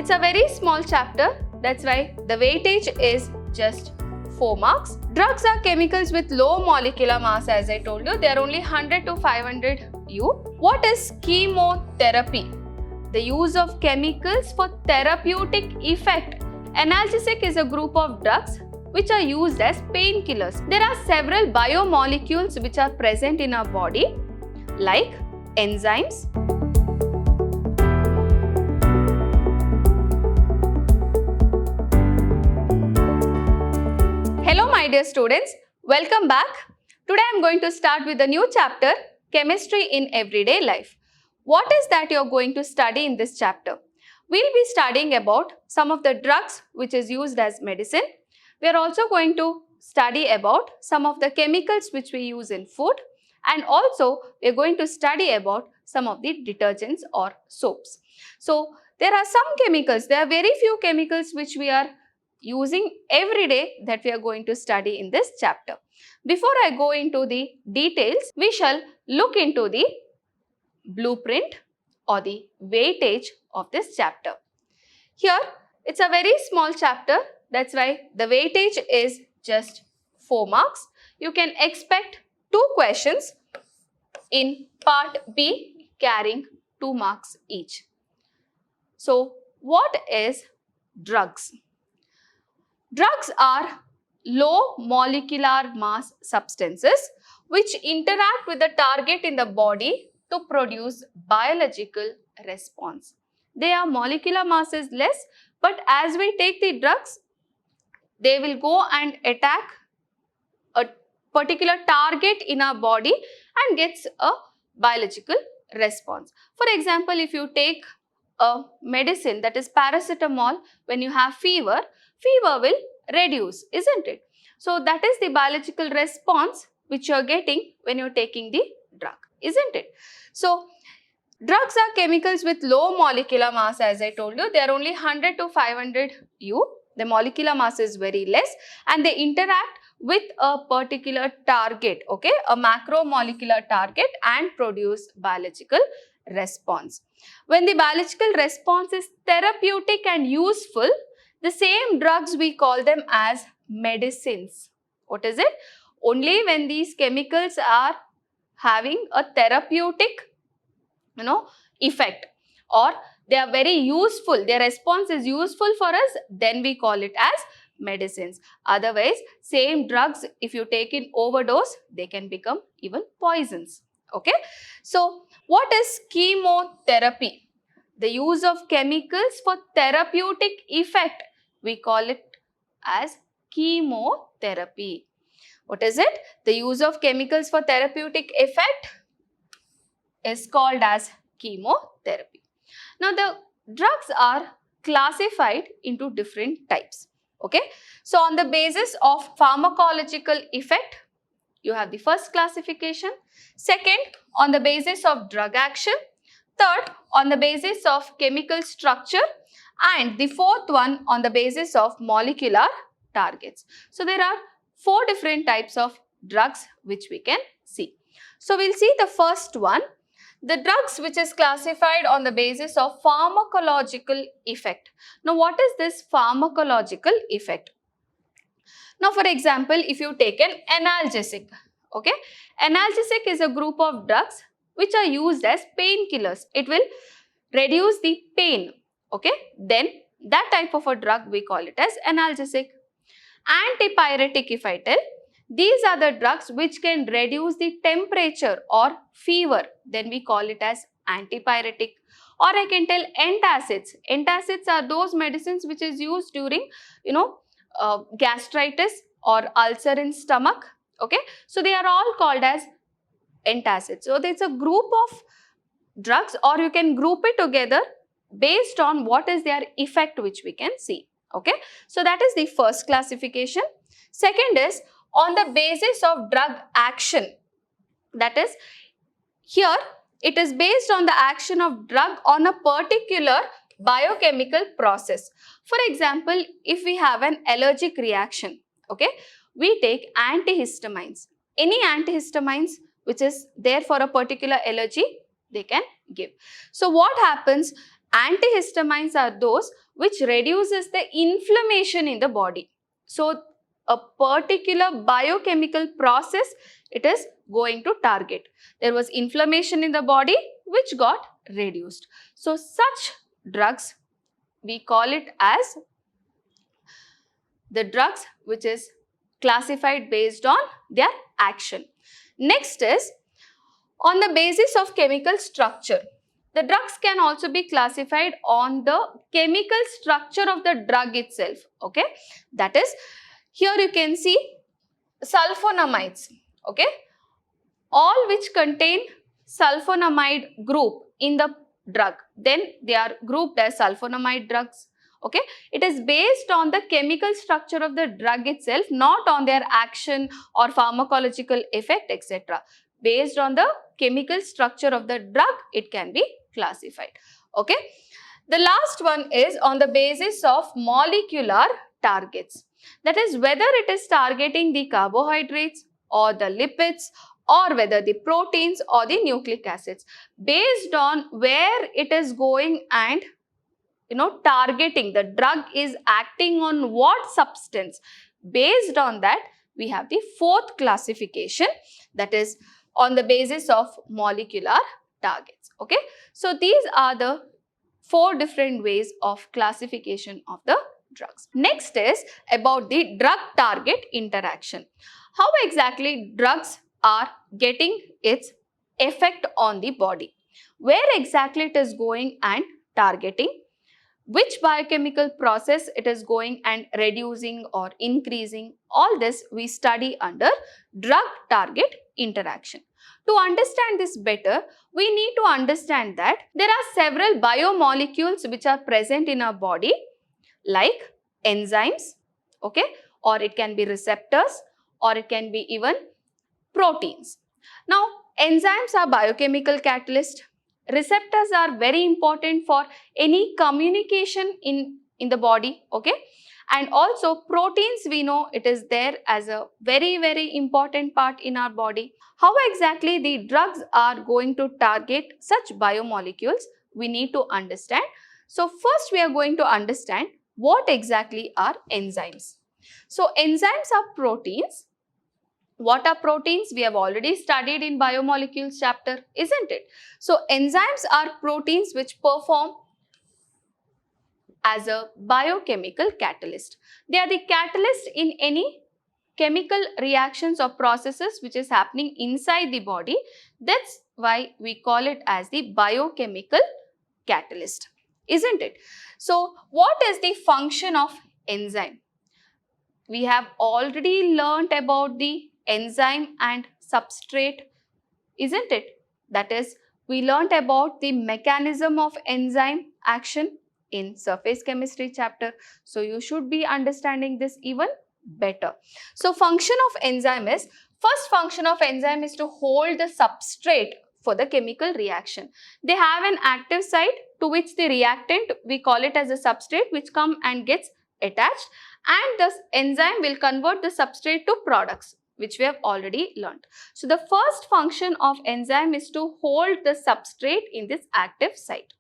It's a very small chapter, that's why the weightage is just 4 marks. Drugs are chemicals with low molecular mass, as I told you. They are only 100 to 500 U. What is chemotherapy? The use of chemicals for therapeutic effect. Analgesic is a group of drugs which are used as painkillers. There are several biomolecules which are present in our body, like enzymes, hello my dear students, welcome back. Today I am going to start with a new chapter, Chemistry in Everyday Life. What is that you are going to study in this chapter? We will be studying about some of the drugs which is used as medicine. We are also going to study about some of the chemicals which we use in food, and also we are going to study about some of the detergents or soaps. So there are some chemicals, there are very few chemicals which we are using every day that we are going to study in this chapter. Before I go into the details, we shall look into the blueprint or the weightage of this chapter. Here it's a very small chapter, that's why the weightage is just 4 marks. You can expect 2 questions in part B carrying 2 marks each. So what is drugs? Drugs are low molecular mass substances which interact with the target in the body to produce biological response. Their molecular mass is less, but as we take the drugs, they will go and attack a particular target in our body and gets a biological response. For example, if you take a medicine, that is paracetamol, when you have fever, fever will reduce, isn't it? So that is the biological response which you are getting when you are taking the drug, isn't it? So drugs are chemicals with low molecular mass, as I told you. They are only 100 to 500 U. The molecular mass is very less and they interact with a particular target, okay, a macromolecular target, and produce biological response. When the biological response is therapeutic and useful, the same drugs we call them as medicines. What is it? Only when these chemicals are having a therapeutic, effect, or they are very useful, their response is useful for us, then we call it as medicines. Otherwise, same drugs, if you take in overdose, they can become even poisons. Okay. So what is chemotherapy? The use of chemicals for therapeutic effect, we call it as chemotherapy. What is it? The use of chemicals for therapeutic effect is called as chemotherapy. Now the drugs are classified into different types. Okay. So on the basis of pharmacological effect, you have the first classification. Second, on the basis of drug action. Third, on the basis of chemical structure. And the fourth one on the basis of molecular targets. So there are 4 different types of drugs which we can see. So we'll see the first one. The drugs which is classified on the basis of pharmacological effect. Now what is this pharmacological effect? Now for example, if you take an analgesic, okay, analgesic is a group of drugs which are used as painkillers. It will reduce the pain, okay, then that type of a drug we call it as analgesic. Antipyretic, if I tell, these are the drugs which can reduce the temperature or fever, then we call it as antipyretic. Or I can tell antacids. Antacids are those medicines which is used during, gastritis or ulcer in stomach. Okay, so they are all called as antacids. So there's a group of drugs, or you can group it together based on what is their effect which we can see. Okay, so that is the first classification. Second is on the basis of drug action. That is, here it is based on the action of drug on a particular biochemical process. For example, if we have an allergic reaction, okay, we take antihistamines. Any antihistamines which is there for a particular allergy, they can give. So what happens, Antihistamines are those which reduces the inflammation in the body. So a particular biochemical process it is going to target. There was inflammation in the body which got reduced. So such drugs we call it as the drugs which is classified based on their action. Next is on the basis of chemical structure. The drugs can also be classified on the chemical structure of the drug itself. Okay, that is, here you can see sulfonamides. Okay, all which contain sulfonamide group in the drug, then they are grouped as sulfonamide drugs. Okay, it is based on the chemical structure of the drug itself, not on their action or pharmacological effect, etc. Based on the chemical structure of the drug, it can be classified. Okay, the last one is on the basis of molecular targets. That is, whether it is targeting the carbohydrates or the lipids or whether the proteins or the nucleic acids. Based on where it is going and targeting, the drug is acting on what substance. Based on that, we have the fourth classification, that is on the basis of molecular targets. Okay, so these are the 4 different ways of classification of the drugs. Next is about the drug target interaction. How exactly drugs are getting its effect on the body, where exactly it is going and targeting, which biochemical process it is going and reducing or increasing. All this we study under drug target interaction. To understand this better, we need to understand that there are several biomolecules which are present in our body, like enzymes, okay, or it can be receptors, or it can be even proteins. Now, enzymes are biochemical catalysts. Receptors are very important for any communication in the body, okay. And also proteins, we know it is there as a very important part in our body. How exactly the drugs are going to target such biomolecules, we need to understand. So first we are going to understand what exactly are enzymes. So enzymes are proteins. What are proteins? We have already studied in biomolecules chapter, isn't it? So enzymes are proteins which perform as a biochemical catalyst. They are the catalyst in any chemical reactions or processes which is happening inside the body. That's why we call it as the biochemical catalyst, isn't it? So what is the function of enzyme? We have already learnt about the enzyme and substrate, isn't it? That is, we learnt about the mechanism of enzyme action in surface chemistry chapter. So you should be understanding this even better. So function of enzyme is, first function of enzyme is to hold the substrate for the chemical reaction. They have an active site to which the reactant, we call it as a substrate, which come and gets attached, and this enzyme will convert the substrate to products, which we have already learnt. So the first function of enzyme is to hold the substrate in this active site.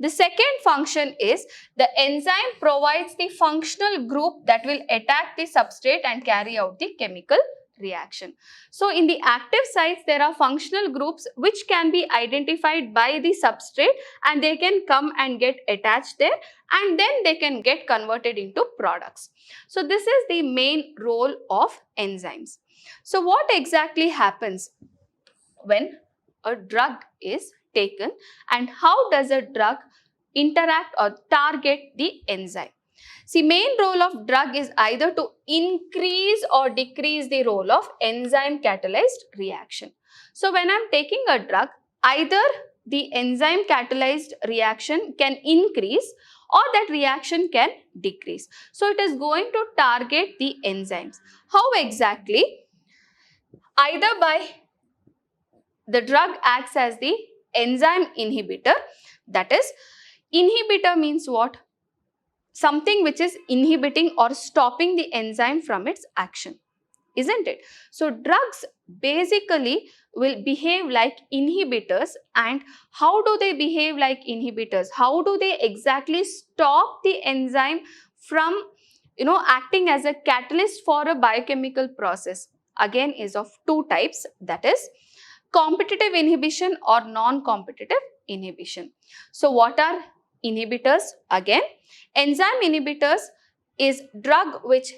The second function is the enzyme provides the functional group that will attack the substrate and carry out the chemical reaction. So in the active sites, there are functional groups which can be identified by the substrate, and they can come and get attached there, and then they can get converted into products. So this is the main role of enzymes. So what exactly happens when a drug is taken, and how does a drug interact or target the enzyme? See, main role of drug is either to increase or decrease the role of enzyme catalyzed reaction. So when I am taking a drug, either the enzyme catalyzed reaction can increase or that reaction can decrease. So it is going to target the enzymes. How exactly? Either by the drug acts as the enzyme inhibitor. That is, inhibitor means what? Something which is inhibiting or stopping the enzyme from its action. isn't it? So drugs basically will behave like inhibitors. And how do they behave like inhibitors? How do they exactly stop the enzyme from acting as a catalyst for a biochemical process? Again, is of two types, that is competitive inhibition or non-competitive inhibition. So what are inhibitors? Again, enzyme inhibitors is drug which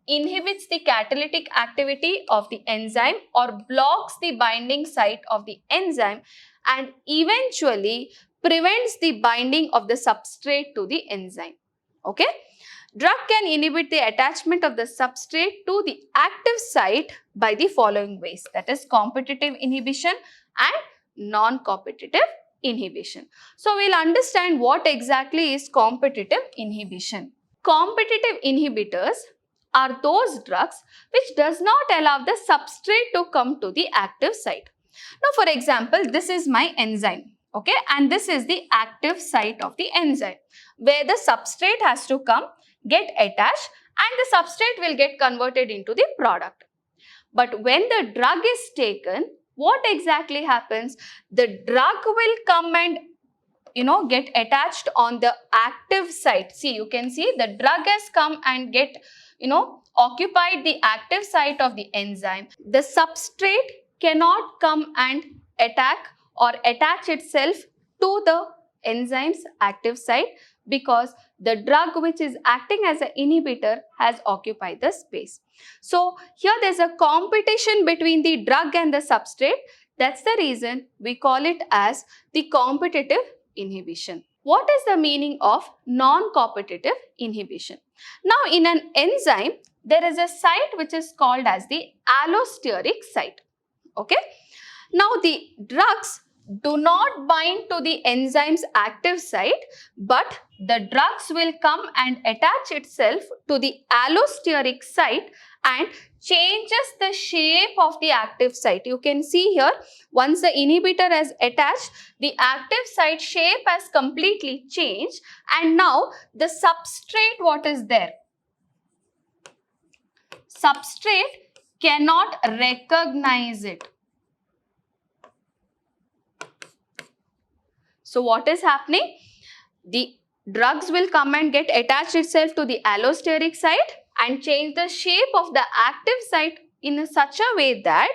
inhibits the catalytic activity of the enzyme or blocks the binding site of the enzyme and eventually prevents the binding of the substrate to the enzyme. Okay? Drug can inhibit the attachment of the substrate to the active site by the following ways, that is competitive inhibition and non-competitive inhibition. So we'll understand what exactly is competitive inhibition. Competitive inhibitors are those drugs which does not allow the substrate to come to the active site. Now for example, this is my enzyme, okay, and this is the active site of the enzyme where the substrate has to come, get attached, and the substrate will get converted into the product. But when the drug is taken, what exactly happens? The drug will come and get attached on the active site. See, you can see the drug has come and get occupied the active site of the enzyme. The substrate cannot come and attack or attach itself to the enzyme's active site because the drug which is acting as an inhibitor has occupied the space. So here there's a competition between the drug and the substrate. That's the reason we call it as the competitive inhibition. What is the meaning of non-competitive inhibition? Now in an enzyme, there is a site which is called as the allosteric site. Okay. Now the drugs do not bind to the enzyme's active site, but the drugs will come and attach itself to the allosteric site and changes the shape of the active site. You can see here, once the inhibitor has attached, the active site shape has completely changed, and now the substrate, what is there? Substrate cannot recognize it. So what is happening? The drugs will come and get attached itself to the allosteric site and change the shape of the active site in such a way that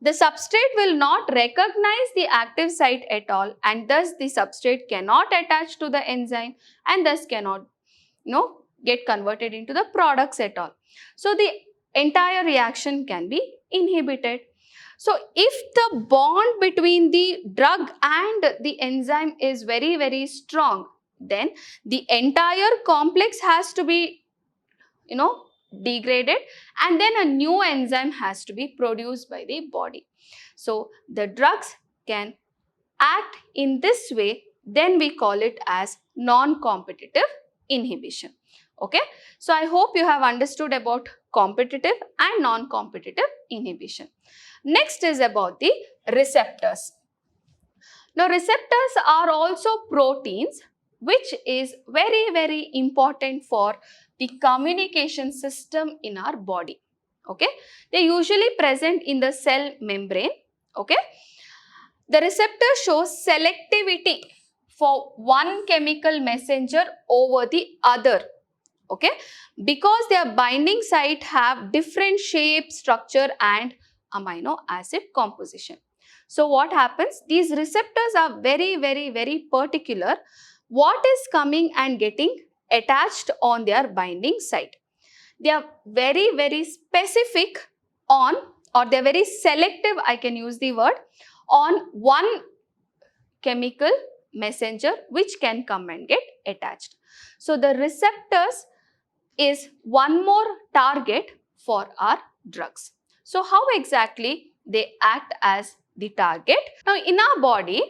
the substrate will not recognize the active site at all, and thus the substrate cannot attach to the enzyme and thus cannot get converted into the products at all. So the entire reaction can be inhibited. So if the bond between the drug and the enzyme is very, very strong, then the entire complex has to be, degraded, and then a new enzyme has to be produced by the body. So the drugs can act in this way, then we call it as non-competitive inhibition. Okay, so I hope you have understood about competitive and non-competitive inhibition. Next is about the receptors. Now receptors are also proteins which is very, very important for the communication system in our body. Okay, they usually present in the cell membrane. Okay, the receptor shows selectivity for one chemical messenger over the other. Okay, because their binding site have different shape, structure and amino acid composition. So what happens? These receptors are very, very, very particular what is coming and getting attached on their binding site. They are very, very specific on, or they are very selective, I can use the word, on one chemical messenger which can come and get attached. So the receptors is one more target for our drugs. So how exactly they act as the target? Now in our body,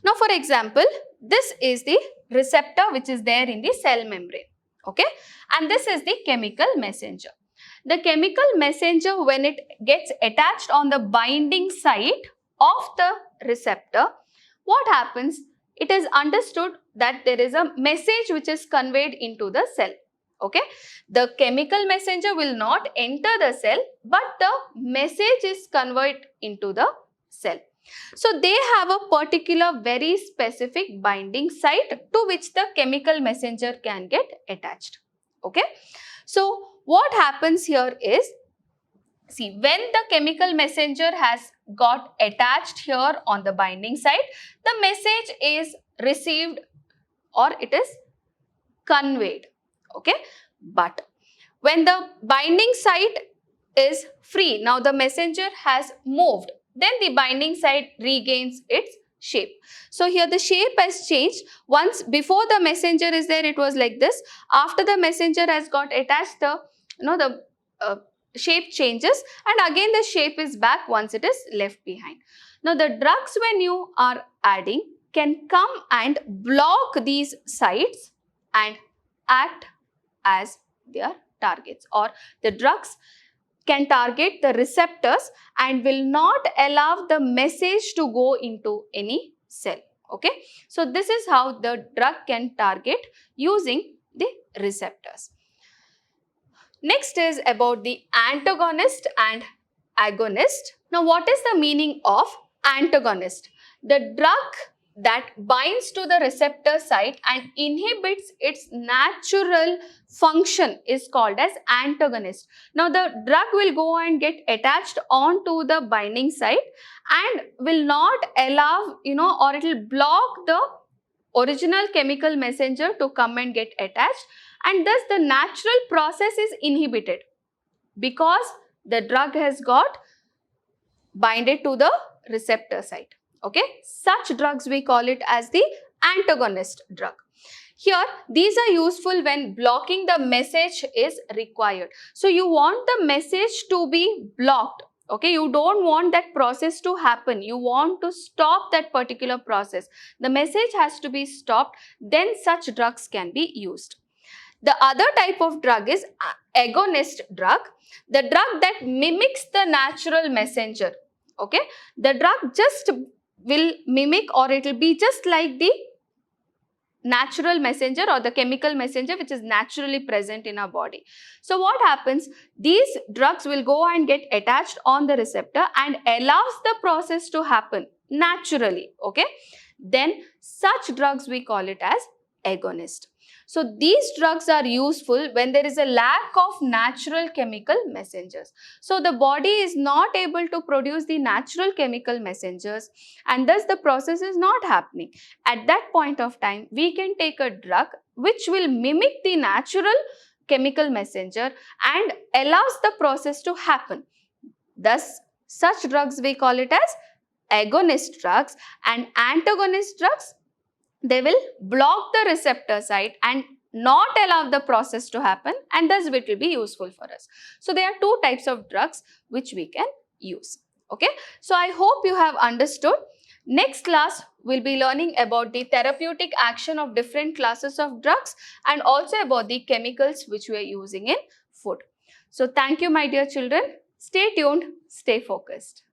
now for example, this is the receptor which is there in the cell membrane. Okay, and this is the chemical messenger. The chemical messenger, when it gets attached on the binding site of the receptor, what happens? It is understood that there is a message which is conveyed into the cell. Okay, the chemical messenger will not enter the cell, but the message is converted into the cell. So they have a particular very specific binding site to which the chemical messenger can get attached. Okay, so what happens here is, see, when the chemical messenger has got attached here on the binding site, the message is received or it is conveyed. Okay, but when the binding site is free, now the messenger has moved, then the binding site regains its shape. So here the shape has changed. Once before the messenger is there, it was like this. After the messenger has got attached, the shape changes, and again the shape is back once it is left behind. Now the drugs, when you are adding, can come and block these sites and act as their targets, or the drugs can target the receptors and will not allow the message to go into any cell. Okay, so this is how the drug can target using the receptors. Next is about the antagonist and agonist. Now, what is the meaning of antagonist? The drug that binds to the receptor site and inhibits its natural function is called as antagonist. Now, the drug will go and get attached onto the binding site and will not allow, or it will block the original chemical messenger to come and get attached, and thus the natural process is inhibited because the drug has got binded to the receptor site. Okay, such drugs we call it as the antagonist drug. Here, these are useful when blocking the message is required. So you want the message to be blocked. Okay, you don't want that process to happen. You want to stop that particular process. The message has to be stopped. Then such drugs can be used. The other type of drug is agonist drug, the drug that mimics the natural messenger. Okay, the drug just will mimic, or it will be just like the natural messenger or the chemical messenger which is naturally present in our body. So what happens? These drugs will go and get attached on the receptor and allows the process to happen naturally. Okay, then such drugs we call it as agonist. So these drugs are useful when there is a lack of natural chemical messengers. So the body is not able to produce the natural chemical messengers, and thus the process is not happening. At that point of time, we can take a drug which will mimic the natural chemical messenger and allows the process to happen. Thus, such drugs we call it as agonist drugs, and antagonist drugs, they will block the receptor site and not allow the process to happen, and thus it will be useful for us. So there are two types of drugs which we can use. Okay, so I hope you have understood. Next class, we'll be learning about the therapeutic action of different classes of drugs and also about the chemicals which we are using in food. So thank you, my dear children. Stay tuned, stay focused.